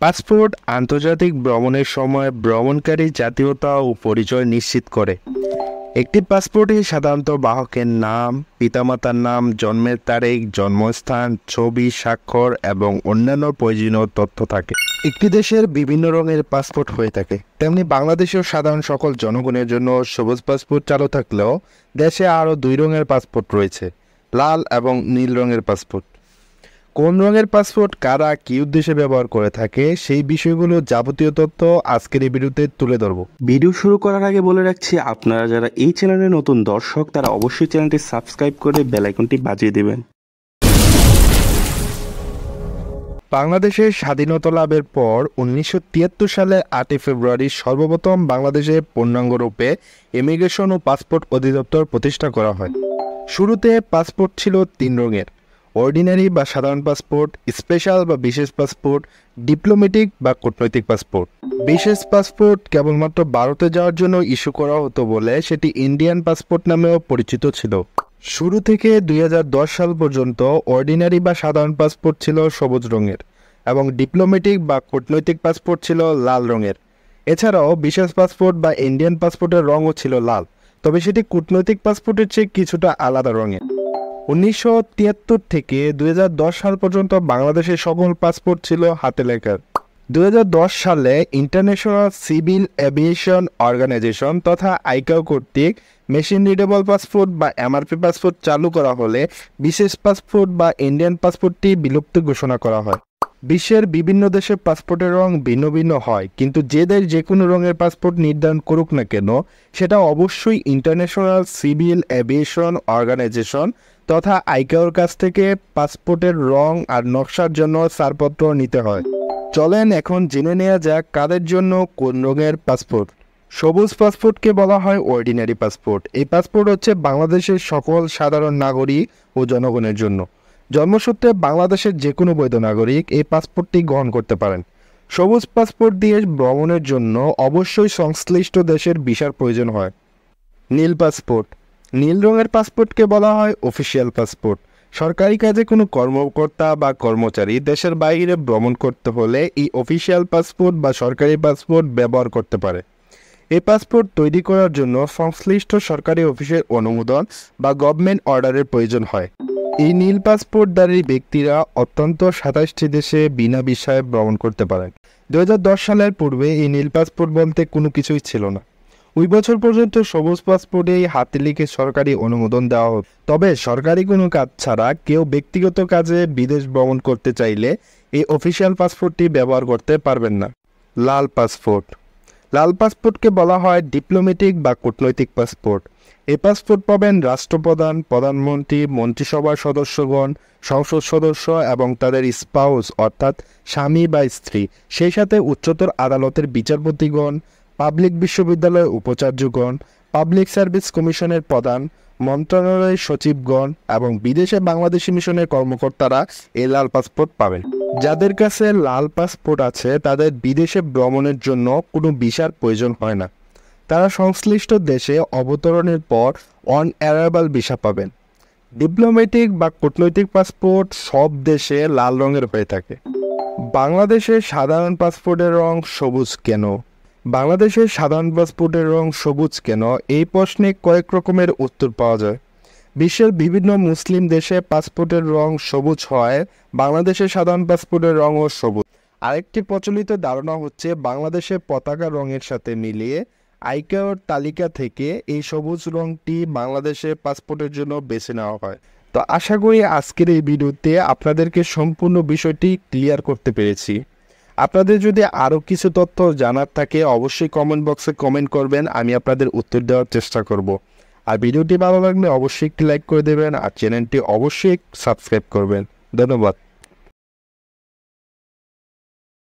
Passport আন্তর্জাতিক ভ্রমণের সময় ভ্রমণকারী জাতীয়তা ও পরিচয় নিশ্চিত করে। একটি পাসপোর্টে সাধারণত বাহকের নাম, পিতামাতার নাম, জন্মের তারিখ, জন্মস্থান, ছবি, স্বাক্ষর এবং অন্যান্য প্রয়োজনীয় তথ্য থাকে। একটি দেশের বিভিন্ন রঙের পাসপোর্ট হয়ে থাকে, তেমনি বাংলাদেশেও সাধারণ সকল জনগণের জন্য সবুজ পাসপোর্ট চালু থাকলেও দেশে আরও 2 রঙের পাসপোর্ট রয়েছে, লাল এবং নীল রঙের পাসপোর্ট। কোন রঙের পাসপোর্ট কারা কী উদ্দেশ্যে ব্যবহার করে থাকে সেই বিষয়গুলো যাবতীয় তথ্য আজকের এই ভিডিওতে তুলে ধরব। ভিডিও শুরু করার আগে বলে রাখছি, আপনারা যারা এই চ্যানেলে নতুন দর্শক তারা অবশ্যই চ্যানেলটি সাবস্ক্রাইব করে বেল আইকনটি বাজিয়ে দেবেন। বাংলাদেশের স্বাধীনতা লাভের পর 1973 সালের 8 ফেব্রুয়ারি সর্বপ্রথম বাংলাদেশে পূর্ণাঙ্গ রূপে ইমিগ্রেশন ও পাসপোর্ট অধিদপ্তর প্রতিষ্ঠা করা হয়। শুরুতে পাসপোর্ট ছিল 3 রঙের: অর্ডিনারি বা সাধারণ পাসপোর্ট, স্পেশাল বা বিশেষ পাসপোর্ট, ডিপ্লোম্যাটিক বা কূটনৈতিক পাসপোর্ট। বিশেষ পাসপোর্ট কেবলমাত্র ভারতে যাওয়ার জন্য ইস্যু করা হতো বলে সেটি ইন্ডিয়ান পাসপোর্ট নামেও পরিচিত ছিল। শুরু থেকে 2010 সাল পর্যন্ত অর্ডিনারি বা সাধারণ পাসপোর্ট ছিল সবুজ রঙের এবং ডিপ্লোম্যাটিক বা কূটনৈতিক পাসপোর্ট ছিল লাল রঙের। এছাড়াও বিশেষ পাসপোর্ট বা ইন্ডিয়ান পাসপোর্টের রঙও ছিল লাল, তবে সেটি কূটনৈতিক পাসপোর্টের চেয়ে কিছুটা আলাদা রঙের। 1973 থেকে 2010 সাল পর্যন্ত বাংলাদেশের সকল পাসপোর্ট ছিল হাতে লেখার। 2010 সালে ইন্টারন্যাশনাল সিভিল এভিয়েশন অর্গানাইজেশন তথা আইকাও কর্তৃক মেশিন রিডেবল পাসপোর্ট বা এমআরপি পাসপোর্ট চালু করা হলে বিশেষ পাসপোর্ট বা ইন্ডিয়ান পাসপোর্টটি বিলুপ্ত ঘোষণা করা হয়। বিশ্বের বিভিন্ন দেশের পাসপোর্টের রং ভিন্ন ভিন্ন হয়, কিন্তু যে দেশ যে কোনো রঙের পাসপোর্ট নির্ধারণ করুক না কেন সেটা অবশ্যই ইন্টারন্যাশনাল সিভিল এভিয়েশন অর্গানাইজেশন তথা আইকাওর কাছ থেকে পাসপোর্টের রং আর নকশার জন্য ছাড়পত্র নিতে হয়। চলেন এখন জেনে নেওয়া যাক কাদের জন্য কোন রঙের পাসপোর্ট। সবুজ পাসপোর্টকে বলা হয় অর্ডিনারি পাসপোর্ট। এই পাসপোর্ট হচ্ছে বাংলাদেশের সকল সাধারণ নাগরিক ও জনগণের জন্য। জন্মসূত্রে বাংলাদেশের যে কোনো বৈধ নাগরিক এই পাসপোর্টটি গ্রহণ করতে পারেন। সবুজ পাসপোর্ট দিয়ে ভ্রমণের জন্য অবশ্যই সংশ্লিষ্ট দেশের ভিসার প্রয়োজন হয়। নীল পাসপোর্ট। নীল রঙের পাসপোর্টকে বলা হয় অফিসিয়াল পাসপোর্ট। সরকারি কাজে কোনো কর্মকর্তা বা কর্মচারী দেশের বাইরে ভ্রমণ করতে হলে এই অফিসিয়াল পাসপোর্ট বা সরকারি পাসপোর্ট ব্যবহার করতে পারে। এই পাসপোর্ট তৈরি করার জন্য সংশ্লিষ্ট সরকারি অফিসের অনুমোদন বা গভর্নমেন্ট অর্ডারের প্রয়োজন হয়। এই নীল পাসপোর্টধারী ব্যক্তিরা অত্যন্ত 27টি দেশে বিনা ভিসায় ভ্রমণ করতে পারেন। 2010 সালের পূর্বে এই নীল পাসপোর্ট বলতে কোনো কিছুই ছিল না। ওই বছর পর্যন্ত সবুজ পাসপোর্টেই হাতে লিখে সরকারি অনুমোদন দেওয়া হতো। তবে সরকারি কোনো কাজ ছাড়া কেউ ব্যক্তিগত কাজে বিদেশ ভ্রমণ করতে চাইলে এই অফিসিয়াল পাসপোর্টটি ব্যবহার করতে পারবেন না। লাল পাসপোর্ট। লাল পাসপোর্টকে বলা হয় ডিপ্লোম্যাটিক বা কূটনৈতিক পাসপোর্ট। এই পাসপোর্ট পাবেন রাষ্ট্রপ্রধান, প্রধানমন্ত্রী, মন্ত্রিসভার সদস্যগণ, সংসদ সদস্য এবং তাদের স্পাউস অর্থাৎ স্বামী বা স্ত্রী, সেই সাথে উচ্চতর আদালতের বিচারপতিগণ, পাবলিক বিশ্ববিদ্যালয়ের উপাচার্যগণ, পাবলিক সার্ভিস কমিশনের প্রধান, মন্ত্রণালয়ের সচিবগণ এবং বিদেশে বাংলাদেশি মিশনের কর্মকর্তারা এই লাল পাসপোর্ট পাবেন। যাদের কাছে লাল পাসপোর্ট আছে তাদের বিদেশে ভ্রমণের জন্য কোনো ভিসার প্রয়োজন হয় না। তারা সংশ্লিষ্ট দেশে অবতরণের পর অন অ্যারাইভাল ভিসা পাবেন। ডিপ্লোম্যাটিক বা কূটনৈতিক পাসপোর্ট সব দেশে লাল রঙের হয়ে থাকে। বাংলাদেশের সাধারণ পাসপোর্টের রং সবুজ কেন? বাংলাদেশের সাধারণ পাসপোর্টের রং সবুজ কেন এই প্রশ্নে কয়েক রকমের উত্তর পাওয়া যায়। বিশ্বের বিভিন্ন মুসলিম দেশে পাসপোর্টের রং সবুজ হয়, বাংলাদেশের সাধারণ পাসপোর্টের রঙও সবুজ। আরেকটি প্রচলিত ধারণা হচ্ছে বাংলাদেশের পতাকা রঙের সাথে মিলিয়ে আইকাওর তালিকা থেকে এই সবুজ রঙটি বাংলাদেশের পাসপোর্টের জন্য বেছে নেওয়া হয়। তো আশা করি আজকের এই ভিডিওতে আপনাদেরকে সম্পূর্ণ বিষয়টি ক্লিয়ার করতে পেরেছি। আপনাদের যদি আরও কিছু তথ্য জানার থাকে অবশ্যই কমেন্ট বক্সে কমেন্ট করবেন, আমি আপনাদের উত্তর দেওয়ার চেষ্টা করব। আর ভিডিওটি ভালো লাগলে অবশ্যই একটি লাইক করে দেবেন আর চ্যানেলটি অবশ্যই সাবস্ক্রাইব করবেন। ধন্যবাদ।